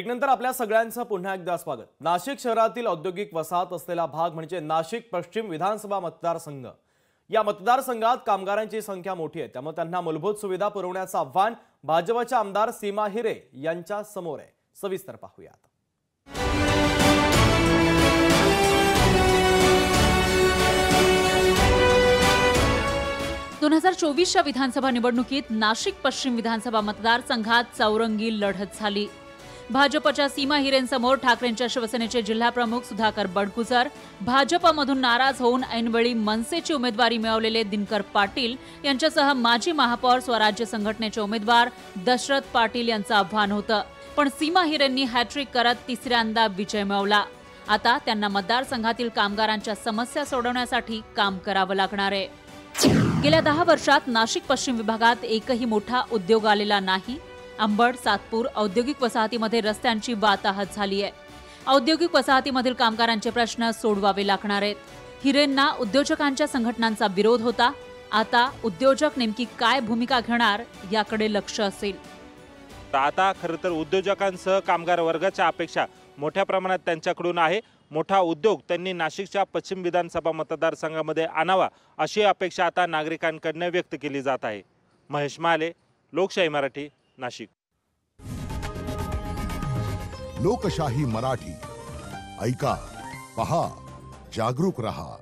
नंतर आपल्या सगळ्यांचं पुन्हा एकदा स्वागत। नाशिक शहरातील औद्योगिक वसाहत असलेला भाग म्हणजे नाशिक पश्चिम विधानसभा मतदारसंघ। या मतदारसंघात कामगारांची संख्या मोठी आहे, त्यामुळे त्यांना मूलभूत सुविधा पुरवण्याचं आव्हान भाजपच्या आमदार सीमा हिरे यांच्या समोर आहे। सविस्तर पाहूयात। 2024च्या विधानसभा निवडणुकीत नाशिक पश्चिम विधानसभा मतदारसंघात चौरंगी लढत झाली। भाजपच्या सीमा हिरेंसमोर ठाकरेंच्या शिवसेनेचे जिल्हाप्रमुख सुधाकर बडगुजर, भाजपमधून नाराज होऊन ऐनवेळी मनसेची उमेदवारी मिळवलेले दिनकर पाटील यांच्यासह माजी महापौर स्वराज्य संघटनेचे उमेदवार दशरथ पाटील यांचं आव्हान होतं। पण सीमा हिरेंनी हॅट्रिक करत तिसऱ्यांदा विजय मिळवला। आता त्यांना मतदारसंघातील कामगारांच्या समस्या सोडवण्यासाठी काम करावं लागणार आहे। गेल्या 10 वर्षात नाशिक पश्चिम विभागात एकही मोठा उद्योग आलेला नाही। अंबड, सातपूर औद्योगिक वसाहतीमध्ये रस्त्यांची वाताहत झाली आहे। औद्योगिक वसाहतीमधील कामगारांचे प्रश्न सोडवावे लागणार आहेत। हिरेंना उद्योजकांच्या संघटनांचा विरोध होता। आता उद्योजक नेमकी काय भूमिका घेणार याकडे लक्ष असेल। आता खरं तर उद्योजकांसह कामगार वर्गाच्या अपेक्षा मोठ्या प्रमाणात त्यांच्याकडून आहे। मोठा उद्योग त्यांनी नाशिकच्या पश्चिम विधानसभा मतदारसंघामध्ये आणावा अशी अपेक्षा आता नागरिकांकडून व्यक्त केली जात आहे। महेश माले, लोकशाही मराठी, नाशिक। लोकशाही मराठी, ऐका, पहा, जागरूक रहा।